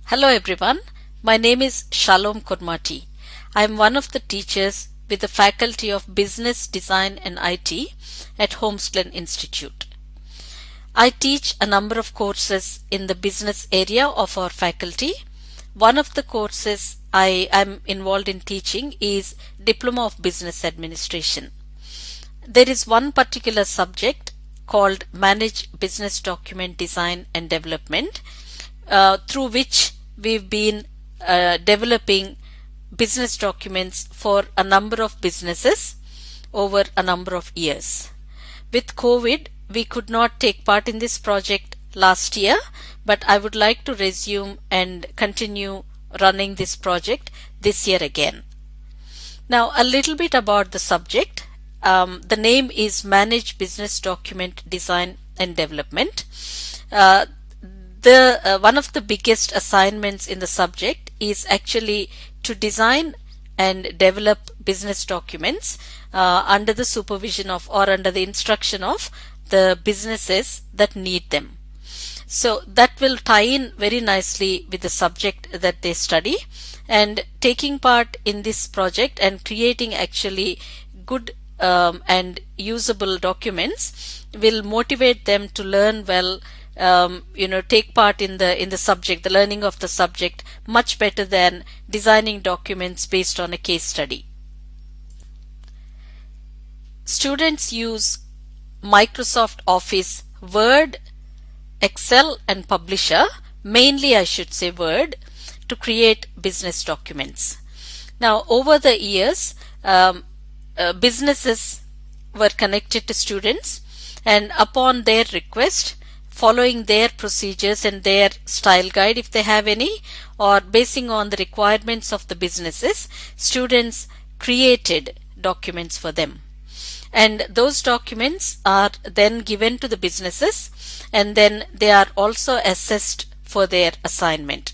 Hello everyone, my name is Shalom Kurmati. I am one of the teachers with the Faculty of Business, Design and IT at Holmes-Glen Institute. I teach a number of courses in the business area of our faculty. One of the courses I am involved in teaching is Diploma of Business Administration. There is one particular subject called Manage Business Document Design and Development, through which we've been developing business documents for a number of businesses over a number of years. With COVID, we could not take part in this project last year, but I would like to resume and continue running this project this year again. Now, a little bit about the subject. The name is Manage Business Document Design and Development. One of the biggest assignments in the subject is actually to design and develop business documents under the supervision of or under the instruction of the businesses that need them. So that will tie in very nicely with the subject that they study, and taking part in this project and creating actually good and usable documents will motivate them to learn well, take part in the subject, the learning of the subject much better than designing documents based on a case study. Students use Microsoft Office, Word, Excel and Publisher, mainly I should say Word, to create business documents. Now, over the years, businesses were connected to students, and upon their request, following their procedures and their style guide if they have any, or basing on the requirements of the businesses, students created documents for them. And those documents are then given to the businesses, and then they are also assessed for their assignment.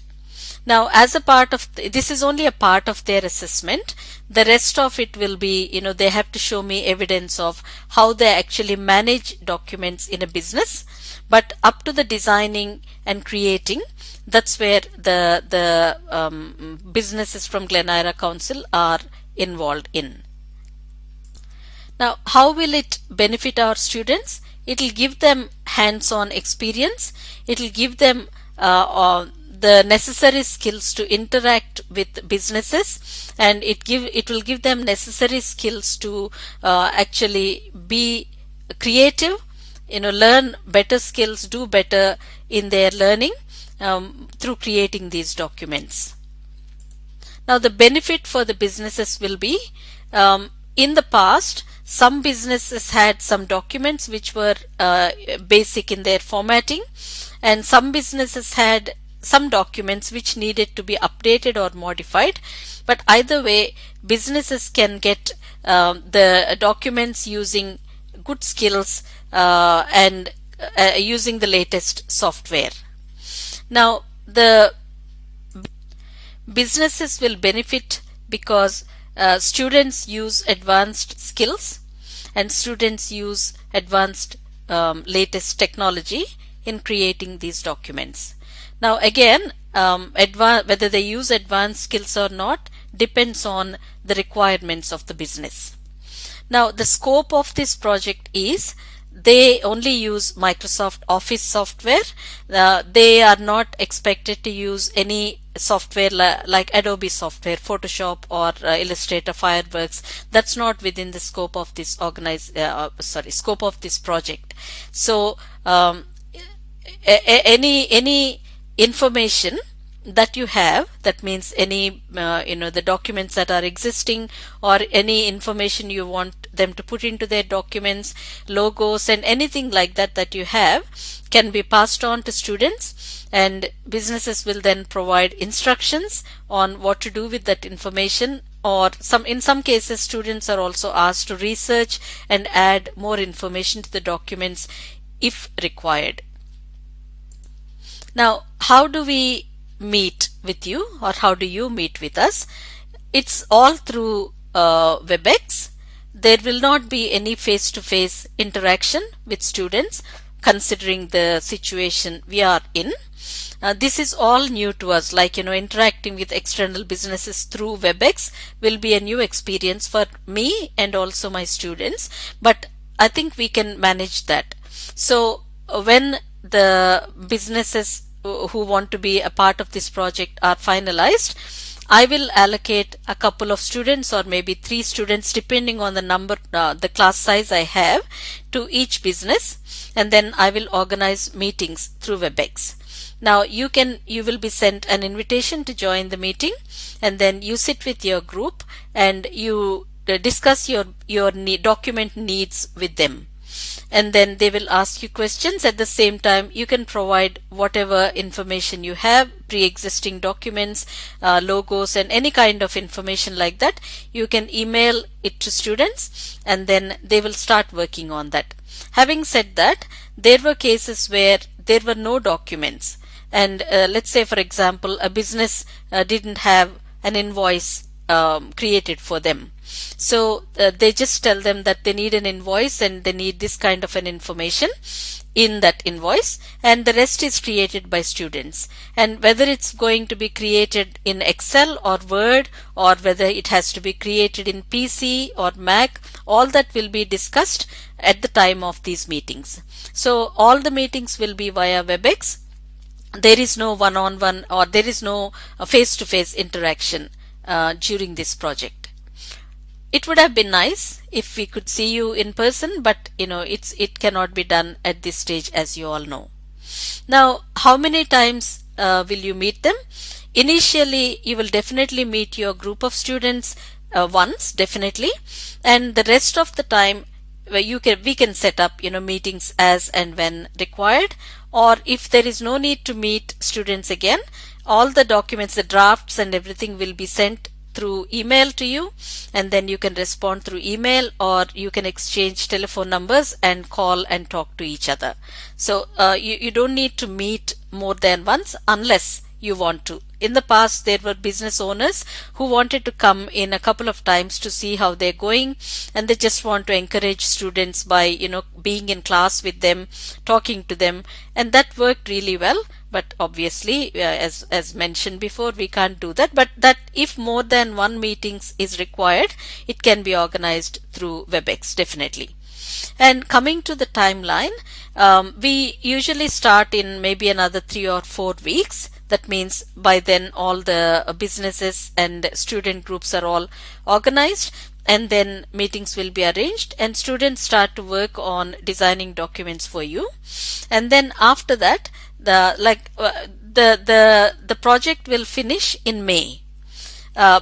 Now, as a part of this is only a part of their assessment. The rest of it will be, they have to show me evidence of how they actually manage documents in a business. But up to the designing and creating, that's where the businesses from Glen Eira Council are involved in. Now, how will it benefit our students? It will give them hands-on experience. It will give them the necessary skills to interact with businesses, and it will give them necessary skills to actually be creative, learn better skills, do better in their learning through creating these documents. Now, the benefit for the businesses will be, in the past, some businesses had some documents which were basic in their formatting, and some businesses had some documents which needed to be updated or modified. But either way, businesses can get the documents using good skills and using the latest software. Now, the businesses will benefit because students use advanced skills and students use advanced latest technology in creating these documents. Now again, whether they use advanced skills or not depends on the requirements of the business. Now, the scope of this project is they only use Microsoft Office software. They are not expected to use any software like Adobe software, Photoshop or Illustrator, Fireworks. That's not within the scope of this scope of this project. So any information that you have, that means any the documents that are existing or any information you want them to put into their documents, logos and anything like that you have, can be passed on to students, and businesses will then provide instructions on what to do with that information, or in some cases students are also asked to research and add more information to the documents if required. Now, how do we meet with you, or how do you meet with us? It's all through WebEx. There will not be any face-to-face interaction with students, considering the situation we are in. This is all new to us, like, interacting with external businesses through WebEx will be a new experience for me and also my students, but I think we can manage that. So when the businesses who want to be a part of this project are finalized, I will allocate a couple of students or maybe 3 students depending on the number, the class size I have, to each business, and then I will organize meetings through WebEx. Now you will be sent an invitation to join the meeting, and then you sit with your group and you discuss your document needs with them. And then they will ask you questions. At the same time, you can provide whatever information you have, pre-existing documents, logos, and any kind of information like that. You can email it to students, and then they will start working on that. Having said that, there were cases where there were no documents, and let's say, for example, a business didn't have an invoice created for them. So they just tell them that they need an invoice and they need this kind of an information in that invoice, and the rest is created by students. And whether it's going to be created in Excel or Word, or whether it has to be created in PC or Mac, all that will be discussed at the time of these meetings. So all the meetings will be via WebEx. There is no one-on-one or there is no face-to-face interaction during this project. It would have been nice if we could see you in person, but it cannot be done at this stage, as you all know. Now, how many times will you meet them? Initially, you will definitely meet your group of students once, definitely, and the rest of the time we can set up meetings as and when required. Or if there is no need to meet students again, all the documents, the drafts and everything will be sent through email to you, and then you can respond through email, or you can exchange telephone numbers and call and talk to each other. So you don't need to meet more than once unless you want to. In the past, there were business owners who wanted to come in a couple of times to see how they're going, and they just want to encourage students by being in class with them, talking to them, and that worked really well. But obviously, as mentioned before, we can't do that. But that if more than one meetings is required, it can be organized through WebEx, definitely. And coming to the timeline, we usually start in maybe another 3 or 4 weeks. That means by then all the businesses and student groups are all organized, and then meetings will be arranged and students start to work on designing documents for you. And then after that, the project will finish in May.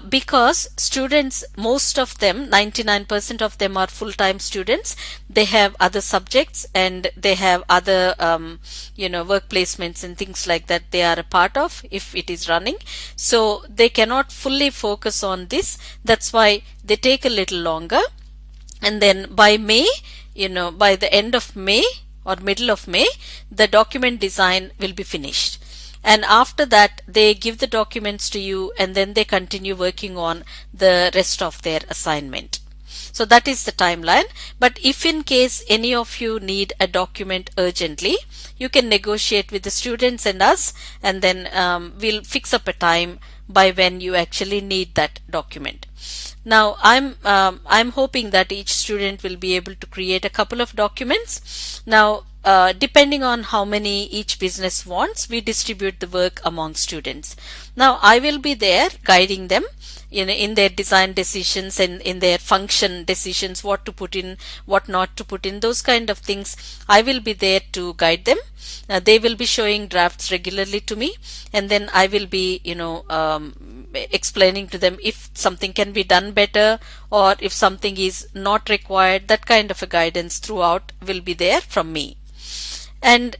Because students, most of them, 99% of them are full-time students. They have other subjects and they have other work placements and things like that they are a part of if it is running. So they cannot fully focus on this. That's why they take a little longer. And then by May, by the end of May or middle of May, the document design will be finished. And after that, they give the documents to you, and then they continue working on the rest of their assignment. So that is the timeline. But if in case any of you need a document urgently, you can negotiate with the students and us, and then we'll fix up a time by when you actually need that document. Now, I'm hoping that each student will be able to create a couple of documents. Now, depending on how many each business wants, we distribute the work among students. Now, I will be there guiding them in their design decisions and in their function decisions, what to put in, what not to put in, those kind of things. I will be there to guide them. They will be showing drafts regularly to me, and then I will be, explaining to them if something can be done better or if something is not required. That kind of a guidance throughout will be there from me. And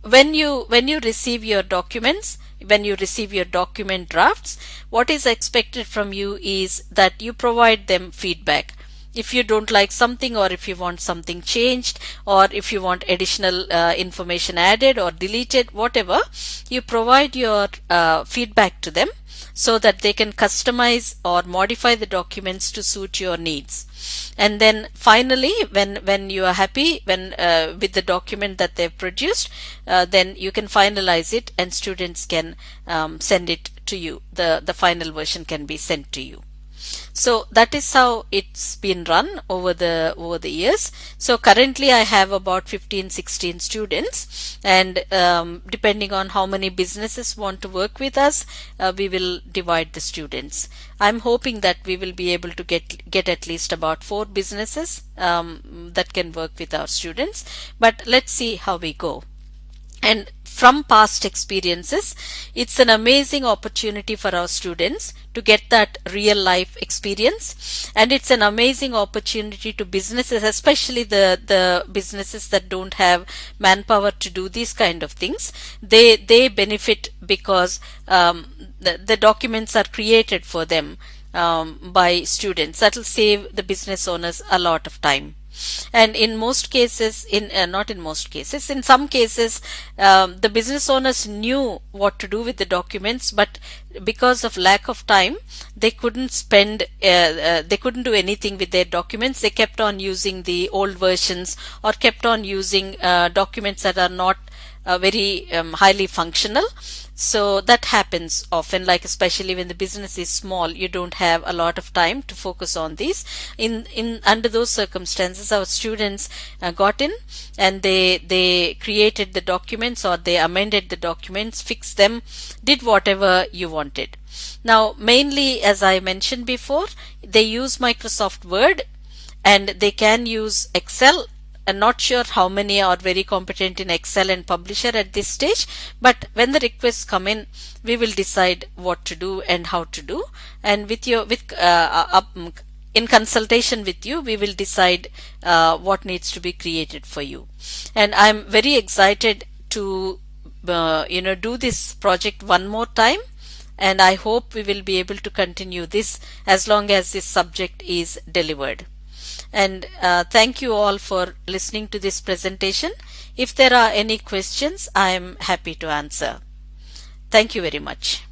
when you receive your documents, when you receive your document drafts, what is expected from you is that you provide them feedback. if you don't like something, or if you want something changed, or if you want additional information added or deleted, whatever, you provide your feedback to them so that they can customize or modify the documents to suit your needs. And then finally, when you are happy with the document that they've produced, then you can finalize it and students can send it to you. The final version can be sent to you. So that is how it's been run over the years. So currently I have about 15-16 students, and depending on how many businesses want to work with us, we will divide the students. I'm hoping that we will be able to get at least about 4 businesses that can work with our students, but let's see how we go. And from past experiences, it's an amazing opportunity for our students to get that real life experience, and it's an amazing opportunity to businesses, especially the businesses that don't have manpower to do these kind of things. They benefit because the documents are created for them by students. That will save the business owners a lot of time. And in most cases, not in most cases, in some cases, the business owners knew what to do with the documents, but because of lack of time, they couldn't they couldn't do anything with their documents. They kept on using the old versions, or kept on using documents that are not very highly functional. So that happens often, like especially when the business is small, you don't have a lot of time to focus on these. Under those circumstances, our students got in, and they created the documents, or they amended the documents, fixed them, did whatever you wanted. Now mainly, as I mentioned before, they use Microsoft Word, and they can use Excel. I'm not sure how many are very competent in Excel and Publisher at this stage, but when the requests come in, we will decide what to do and how to do, and in consultation with you, we will decide what needs to be created for you. And I'm very excited to do this project one more time, and I hope we will be able to continue this as long as this subject is delivered. And thank you all for listening to this presentation. If there are any questions, I am happy to answer. Thank you very much.